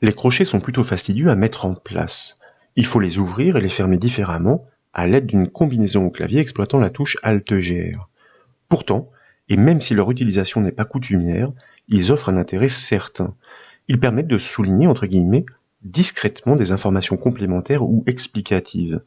Les crochets sont plutôt fastidieux à mettre en place. Il faut les ouvrir et les fermer différemment à l'aide d'une combinaison au clavier exploitant la touche Alt-GR. Pourtant, et même si leur utilisation n'est pas coutumière, ils offrent un intérêt certain. Ils permettent de souligner, entre guillemets, discrètement des informations complémentaires ou explicatives.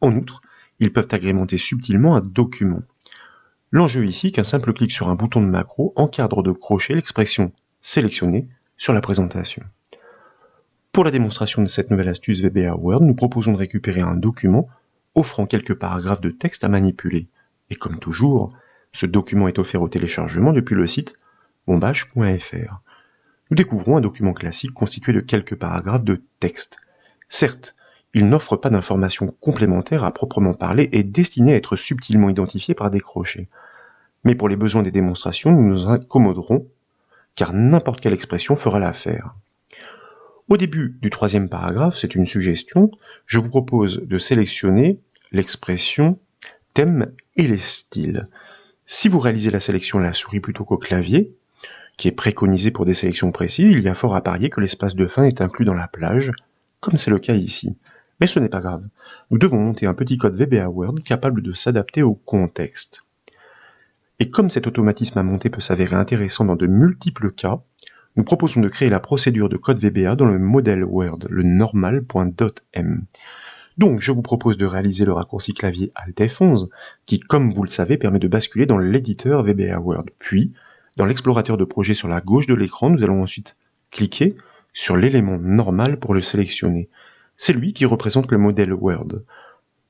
En outre, ils peuvent agrémenter subtilement un document. L'enjeu ici est qu'un simple clic sur un bouton de macro encadre de crochet l'expression sélectionnée sur la présentation. Pour la démonstration de cette nouvelle astuce VBA Word, nous proposons de récupérer un document offrant quelques paragraphes de texte à manipuler. Et comme toujours, ce document est offert au téléchargement depuis le site bombache.fr. Nous découvrons un document classique constitué de quelques paragraphes de texte. Certes, il n'offre pas d'informations complémentaires à proprement parler et destiné à être subtilement identifié par des crochets. Mais pour les besoins des démonstrations, nous nous accommoderons, car n'importe quelle expression fera l'affaire. Au début du troisième paragraphe, c'est une suggestion, je vous propose de sélectionner l'expression thème et les styles. Si vous réalisez la sélection à la souris plutôt qu'au clavier, qui est préconisé pour des sélections précises, il y a fort à parier que l'espace de fin est inclus dans la plage, comme c'est le cas ici. Mais ce n'est pas grave. Nous devons monter un petit code VBA Word capable de s'adapter au contexte. Et comme cet automatisme à monter peut s'avérer intéressant dans de multiples cas, nous proposons de créer la procédure de code VBA dans le modèle Word, le normal.m. Donc, je vous propose de réaliser le raccourci clavier Alt F11, qui, comme vous le savez, permet de basculer dans l'éditeur VBA Word. Puis, dans l'explorateur de projet sur la gauche de l'écran, nous allons ensuite cliquer sur l'élément normal pour le sélectionner. C'est lui qui représente le modèle Word.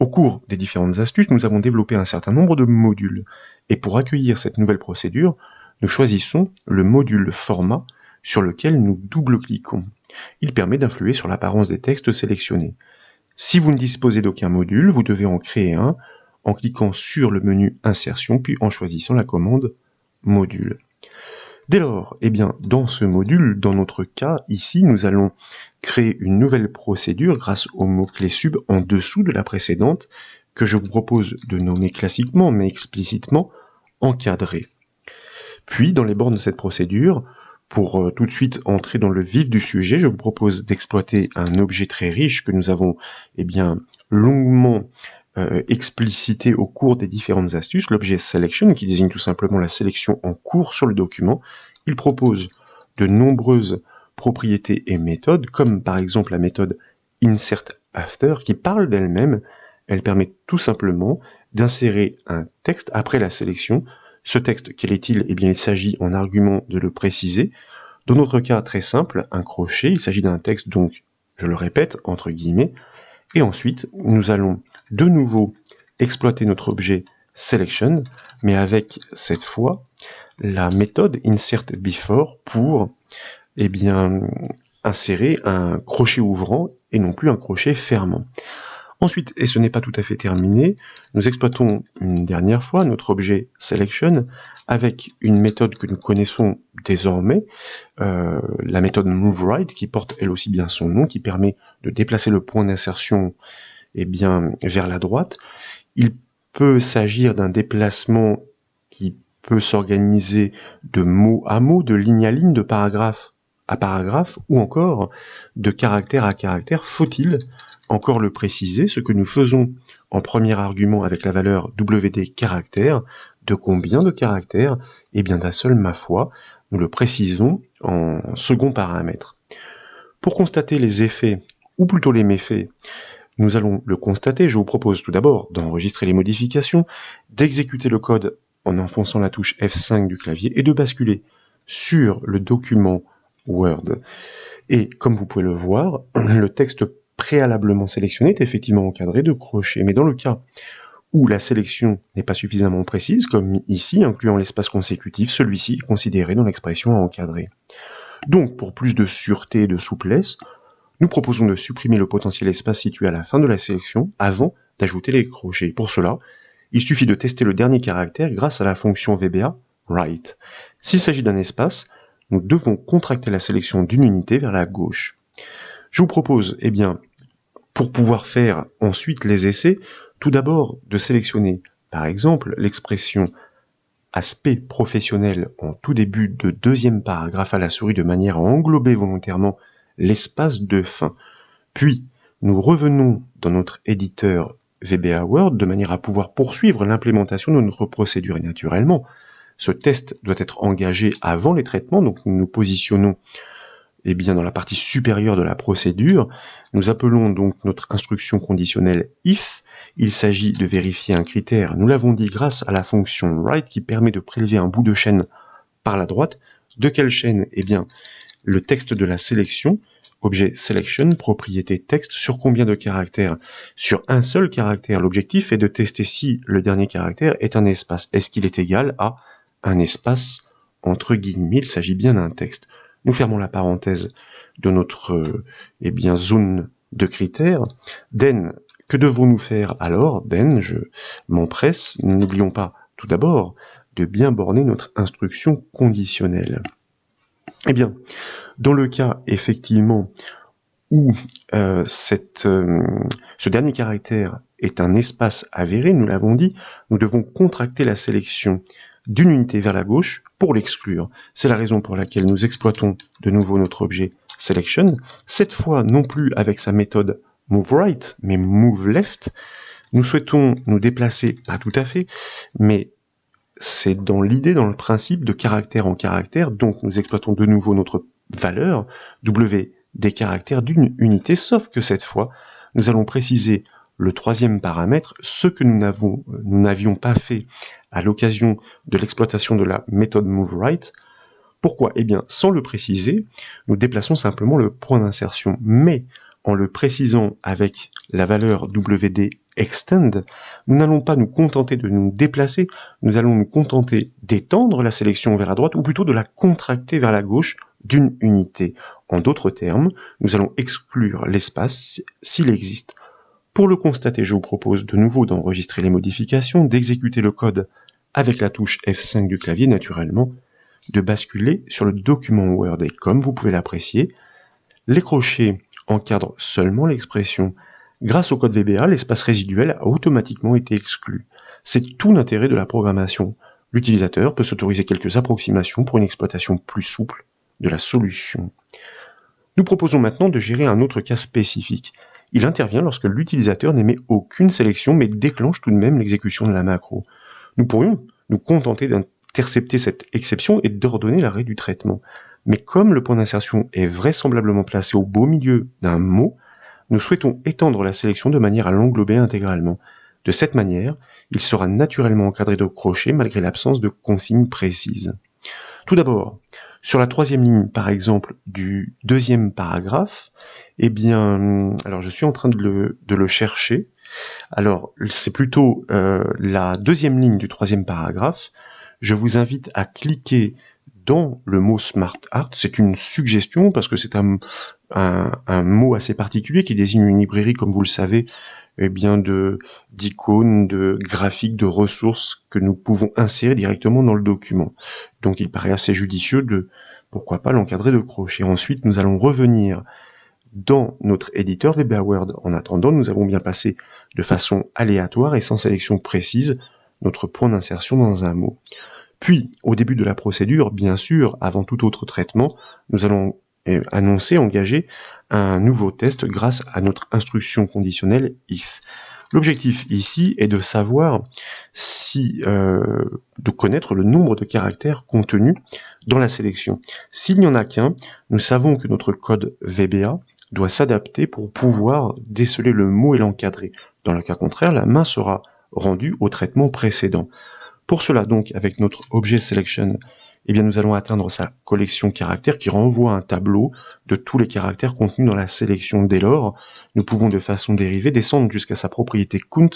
Au cours des différentes astuces, nous avons développé un certain nombre de modules. Et pour accueillir cette nouvelle procédure, nous choisissons le module format sur lequel nous double-cliquons. Il permet d'influer sur l'apparence des textes sélectionnés. Si vous ne disposez d'aucun module, vous devez en créer un en cliquant sur le menu Insertion, puis en choisissant la commande Module. Dès lors, dans ce module, dans notre cas, ici, nous allons créer une nouvelle procédure grâce au mot-clé sub en dessous de la précédente, que je vous propose de nommer classiquement, mais explicitement encadré. Puis, dans les bornes de cette procédure, pour tout de suite entrer dans le vif du sujet, je vous propose d'exploiter un objet très riche que nous avons longuement explicité au cours des différentes astuces, l'objet Selection, qui désigne tout simplement la sélection en cours sur le document. Il propose de nombreuses propriétés et méthodes, comme par exemple la méthode InsertAfter, qui parle d'elle-même. Elle permet tout simplement d'insérer un texte après la sélection. Ce texte, quel est-il? Il s'agit en argument de le préciser. Dans notre cas très simple, un crochet, il s'agit d'un texte donc, je le répète, entre guillemets, et ensuite nous allons de nouveau exploiter notre objet Selection, mais avec cette fois la méthode InsertBefore pour insérer un crochet ouvrant et non plus un crochet fermant. Ensuite, et ce n'est pas tout à fait terminé, nous exploitons une dernière fois notre objet Selection avec une méthode que nous connaissons désormais, la méthode MoveRight, qui porte elle aussi bien son nom, qui permet de déplacer le point d'insertion vers la droite. Il peut s'agir d'un déplacement qui peut s'organiser de mot à mot, de ligne à ligne, de paragraphe à paragraphe, ou encore de caractère à caractère. Faut-il encore le préciser, ce que nous faisons en premier argument avec la valeur WD caractère, de combien de caractères? D'un seul, ma foi, nous le précisons en second paramètre. Pour constater les effets, ou plutôt les méfaits, nous allons le constater. Je vous propose tout d'abord d'enregistrer les modifications, d'exécuter le code en enfonçant la touche F5 du clavier et de basculer sur le document Word. Et comme vous pouvez le voir, le texte préalablement sélectionné est effectivement encadré de crochets. Mais dans le cas où la sélection n'est pas suffisamment précise, comme ici, incluant l'espace consécutif, celui-ci est considéré dans l'expression à encadrer. Donc, pour plus de sûreté et de souplesse, nous proposons de supprimer le potentiel espace situé à la fin de la sélection avant d'ajouter les crochets. Pour cela, il suffit de tester le dernier caractère grâce à la fonction VBA Write. S'il s'agit d'un espace, nous devons contracter la sélection d'une unité vers la gauche. Je vous propose, pour pouvoir faire ensuite les essais, tout d'abord de sélectionner, par exemple, l'expression aspect professionnel en tout début de deuxième paragraphe à la souris de manière à englober volontairement l'espace de fin. Puis, nous revenons dans notre éditeur VBA Word de manière à pouvoir poursuivre l'implémentation de notre procédure. Et naturellement, ce test doit être engagé avant les traitements, donc nous nous positionnons dans la partie supérieure de la procédure. Nous appelons donc notre instruction conditionnelle if. Il s'agit de vérifier un critère, nous l'avons dit, grâce à la fonction write qui permet de prélever un bout de chaîne par la droite. De quelle chaîne? Le texte de la sélection, objet selection, propriété texte, sur combien de caractères? Sur un seul caractère. L'objectif est de tester si le dernier caractère est un espace. Est-ce qu'il est égal à un espace entre guillemets? Il s'agit bien d'un texte. Nous fermons la parenthèse de notre zone de critères. Then, que devons-nous faire alors? Then, je m'empresse, n'oublions pas tout d'abord de bien borner notre instruction conditionnelle. Dans le cas effectivement où ce dernier caractère est un espace avéré, nous l'avons dit, nous devons contracter la sélection d'une unité vers la gauche pour l'exclure. C'est la raison pour laquelle nous exploitons de nouveau notre objet selection, cette fois non plus avec sa méthode moveRight, mais moveLeft. Nous souhaitons nous déplacer, pas tout à fait, mais c'est dans l'idée, dans le principe de caractère en caractère, donc nous exploitons de nouveau notre valeur W des caractères d'une unité, sauf que cette fois, nous allons préciser le troisième paramètre, ce que nous n'avions pas fait à l'occasion de l'exploitation de la méthode moveRight. Pourquoi? Sans le préciser, nous déplaçons simplement le point d'insertion, mais en le précisant avec la valeur WD extend, nous n'allons pas nous contenter de nous déplacer, nous allons nous contenter d'étendre la sélection vers la droite, ou plutôt de la contracter vers la gauche d'une unité. En d'autres termes, nous allons exclure l'espace s'il existe. Pour le constater, je vous propose de nouveau d'enregistrer les modifications, d'exécuter le code avec la touche F5 du clavier, naturellement, de basculer sur le document Word. Et comme vous pouvez l'apprécier, les crochets encadrent seulement l'expression. Grâce au code VBA, l'espace résiduel a automatiquement été exclu. C'est tout l'intérêt de la programmation. L'utilisateur peut s'autoriser quelques approximations pour une exploitation plus souple de la solution. Nous proposons maintenant de gérer un autre cas spécifique. Il intervient lorsque l'utilisateur n'émet aucune sélection mais déclenche tout de même l'exécution de la macro. Nous pourrions nous contenter d'intercepter cette exception et d'ordonner l'arrêt du traitement. Mais comme le point d'insertion est vraisemblablement placé au beau milieu d'un mot, nous souhaitons étendre la sélection de manière à l'englober intégralement. De cette manière, il sera naturellement encadré de crochets malgré l'absence de consignes précises. Tout d'abord, sur la troisième ligne, par exemple, du deuxième paragraphe, alors je suis en train de le chercher. Alors, c'est plutôt la deuxième ligne du troisième paragraphe. Je vous invite à cliquer dans le mot Smart Art. C'est une suggestion parce que c'est un mot assez particulier qui désigne une librairie, comme vous le savez, d'icônes, de graphiques, de ressources que nous pouvons insérer directement dans le document. Donc il paraît assez judicieux de, pourquoi pas, l'encadrer de crochets. Ensuite, nous allons revenir dans notre éditeur VBA Word. En attendant, nous avons bien passé de façon aléatoire et sans sélection précise notre point d'insertion dans un mot. Puis, au début de la procédure, bien sûr, avant tout autre traitement, nous allons engager un nouveau test grâce à notre instruction conditionnelle if. L'objectif ici est de savoir de connaître le nombre de caractères contenus dans la sélection. S'il n'y en a qu'un, nous savons que notre code VBA doit s'adapter pour pouvoir déceler le mot et l'encadrer. Dans le cas contraire, la main sera rendue au traitement précédent. Pour cela, donc, avec notre objet selection, nous allons atteindre sa collection caractères qui renvoie un tableau de tous les caractères contenus dans la sélection. Dès lors, nous pouvons de façon dérivée descendre jusqu'à sa propriété count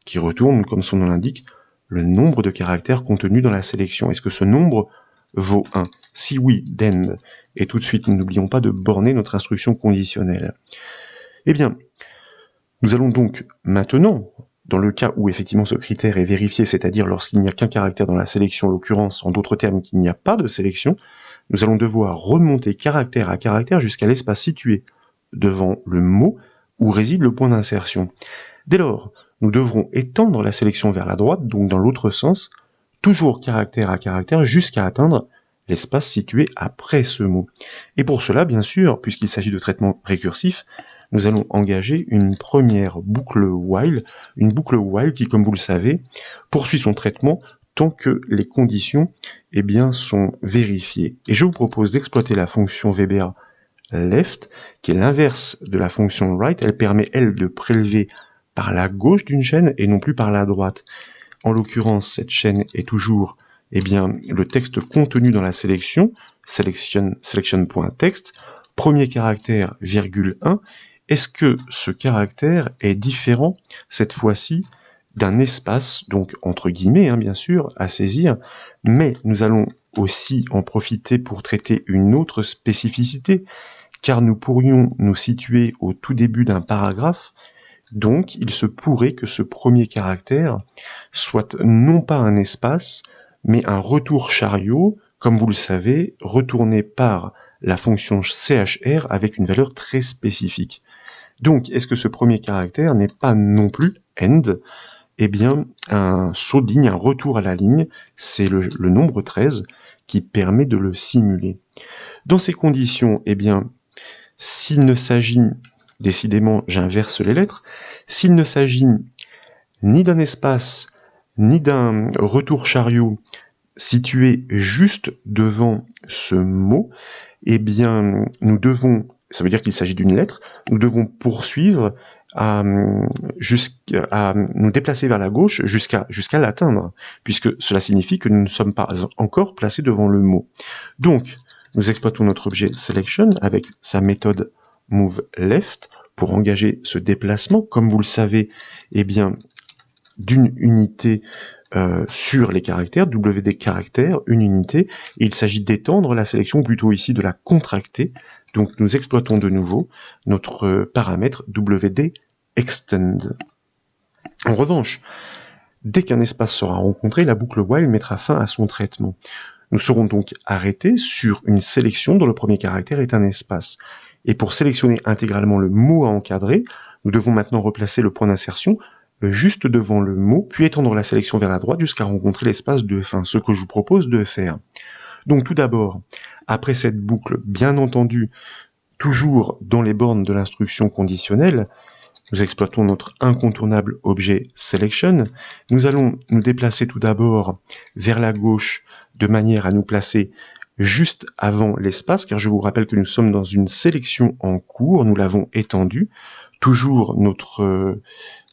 qui retourne, comme son nom l'indique, le nombre de caractères contenus dans la sélection. Est-ce que ce nombre vaut 1? Si oui, then. Et tout de suite, nous n'oublions pas de borner notre instruction conditionnelle. Nous allons donc maintenant, dans le cas où effectivement ce critère est vérifié, c'est-à-dire lorsqu'il n'y a qu'un caractère dans la sélection, en l'occurrence, en d'autres termes, qu'il n'y a pas de sélection, nous allons devoir remonter caractère à caractère jusqu'à l'espace situé devant le mot où réside le point d'insertion. Dès lors, nous devrons étendre la sélection vers la droite, donc dans l'autre sens, toujours caractère à caractère, jusqu'à atteindre l'espace situé après ce mot. Et pour cela, bien sûr, puisqu'il s'agit de traitement récursif, nous allons engager une première boucle while, une boucle while qui, comme vous le savez, poursuit son traitement tant que les conditions sont vérifiées. Et je vous propose d'exploiter la fonction VBA left, qui est l'inverse de la fonction right. Elle permet, elle, de prélever par la gauche d'une chaîne et non plus par la droite. En l'occurrence, cette chaîne est toujours le texte contenu dans la sélection, selection.text, premier caractère, virgule 1. Est-ce que ce caractère est différent, cette fois-ci, d'un espace, donc entre guillemets, bien sûr, à saisir, mais nous allons aussi en profiter pour traiter une autre spécificité, car nous pourrions nous situer au tout début d'un paragraphe, donc il se pourrait que ce premier caractère soit non pas un espace, mais un retour chariot, comme vous le savez, retourné par la fonction chr avec une valeur très spécifique. Donc, est-ce que ce premier caractère n'est pas non plus end? Un saut de ligne, un retour à la ligne, c'est le nombre 13 qui permet de le simuler. Dans ces conditions, s'il ne s'agit, décidément j'inverse les lettres, s'il ne s'agit ni d'un espace, ni d'un retour chariot situé juste devant ce mot, nous devons, ça veut dire qu'il s'agit d'une lettre, nous devons poursuivre à nous déplacer vers la gauche jusqu'à l'atteindre, puisque cela signifie que nous ne sommes pas encore placés devant le mot. Donc, nous exploitons notre objet selection avec sa méthode moveLeft pour engager ce déplacement, comme vous le savez, d'une unité sur les caractères, WD caractère, une unité, et il s'agit d'étendre la sélection, plutôt ici de la contracter. Donc nous exploitons de nouveau notre paramètre WD extend. En revanche, dès qu'un espace sera rencontré, la boucle while mettra fin à son traitement. Nous serons donc arrêtés sur une sélection dont le premier caractère est un espace. Et pour sélectionner intégralement le mot à encadrer, nous devons maintenant replacer le point d'insertion juste devant le mot, puis étendre la sélection vers la droite jusqu'à rencontrer l'espace de fin, ce que je vous propose de faire. Donc tout d'abord, après cette boucle, bien entendu, toujours dans les bornes de l'instruction conditionnelle, nous exploitons notre incontournable objet selection. Nous allons nous déplacer tout d'abord vers la gauche de manière à nous placer juste avant l'espace, car je vous rappelle que nous sommes dans une sélection en cours, nous l'avons étendue, toujours notre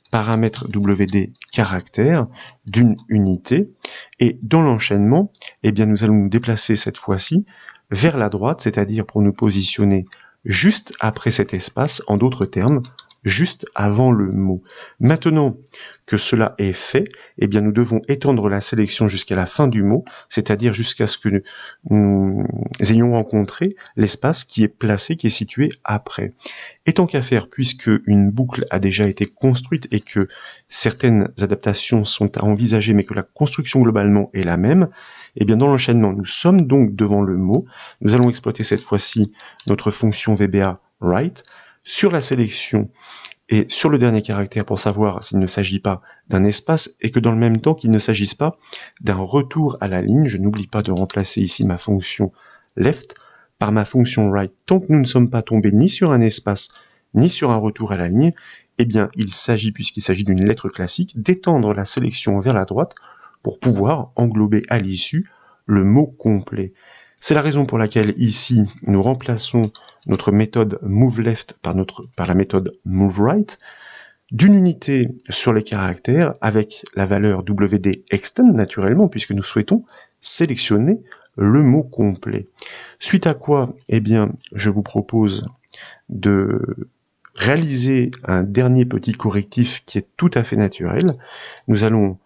paramètre WD caractère d'une unité, et dans l'enchaînement, nous allons nous déplacer cette fois-ci vers la droite, c'est-à-dire pour nous positionner juste après cet espace, en d'autres termes, juste avant le mot. Maintenant que cela est fait, nous devons étendre la sélection jusqu'à la fin du mot, c'est-à-dire jusqu'à ce que nous ayons rencontré l'espace qui est placé, qui est situé après. Et tant qu'à faire, puisque une boucle a déjà été construite et que certaines adaptations sont à envisager, mais que la construction globalement est la même, dans l'enchaînement, nous sommes donc devant le mot. Nous allons exploiter cette fois-ci notre fonction VBA right sur la sélection et sur le dernier caractère pour savoir s'il ne s'agit pas d'un espace et que dans le même temps qu'il ne s'agisse pas d'un retour à la ligne. Je n'oublie pas de remplacer ici ma fonction left par ma fonction right. Tant que nous ne sommes pas tombés ni sur un espace ni sur un retour à la ligne, il s'agit, puisqu'il s'agit d'une lettre classique, d'étendre la sélection vers la droite pour pouvoir englober à l'issue le mot complet. C'est la raison pour laquelle ici nous remplaçons notre méthode moveLeft par la méthode moveRight d'une unité sur les caractères avec la valeur WD extend naturellement puisque nous souhaitons sélectionner le mot complet. Suite à quoi, je vous propose de réaliser un dernier petit correctif qui est tout à fait naturel. Nous allons,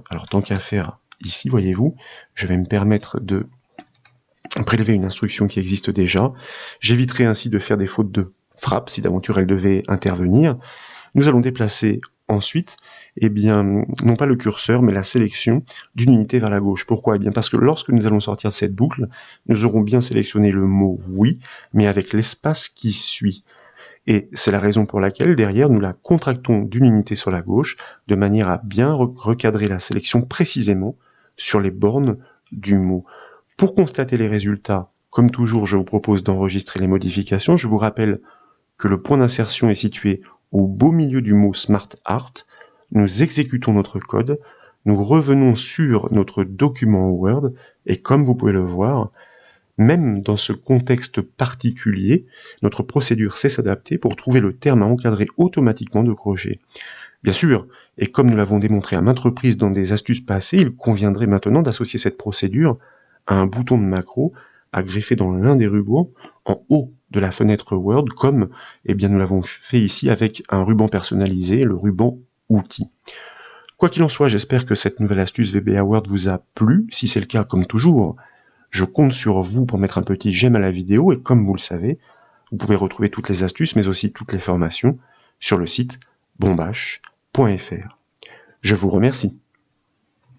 alors tant qu'à faire ici, voyez-vous, je vais me permettre de prélever une instruction qui existe déjà. J'éviterai ainsi de faire des fautes de frappe si d'aventure elle devait intervenir. Nous allons déplacer ensuite, non pas le curseur, mais la sélection d'une unité vers la gauche. Pourquoi ? Parce que lorsque nous allons sortir de cette boucle, nous aurons bien sélectionné le mot oui, mais avec l'espace qui suit. Et c'est la raison pour laquelle, derrière, nous la contractons d'une unité sur la gauche, de manière à bien recadrer la sélection précisément sur les bornes du mot. Pour constater les résultats, comme toujours, je vous propose d'enregistrer les modifications. Je vous rappelle que le point d'insertion est situé au beau milieu du mot Smart Art. Nous exécutons notre code, nous revenons sur notre document Word, et comme vous pouvez le voir, même dans ce contexte particulier, notre procédure sait s'adapter pour trouver le terme à encadrer automatiquement de crochet. Bien sûr, et comme nous l'avons démontré à maintes reprises dans des astuces passées, il conviendrait maintenant d'associer cette procédure à un bouton de macro à greffer dans l'un des rubans en haut de la fenêtre Word, comme nous l'avons fait ici avec un ruban personnalisé, le ruban outils. Quoi qu'il en soit, j'espère que cette nouvelle astuce VBA Word vous a plu. Si c'est le cas, comme toujours, je compte sur vous pour mettre un petit j'aime à la vidéo, et comme vous le savez, vous pouvez retrouver toutes les astuces, mais aussi toutes les formations sur le site bombache.fr. Je vous remercie.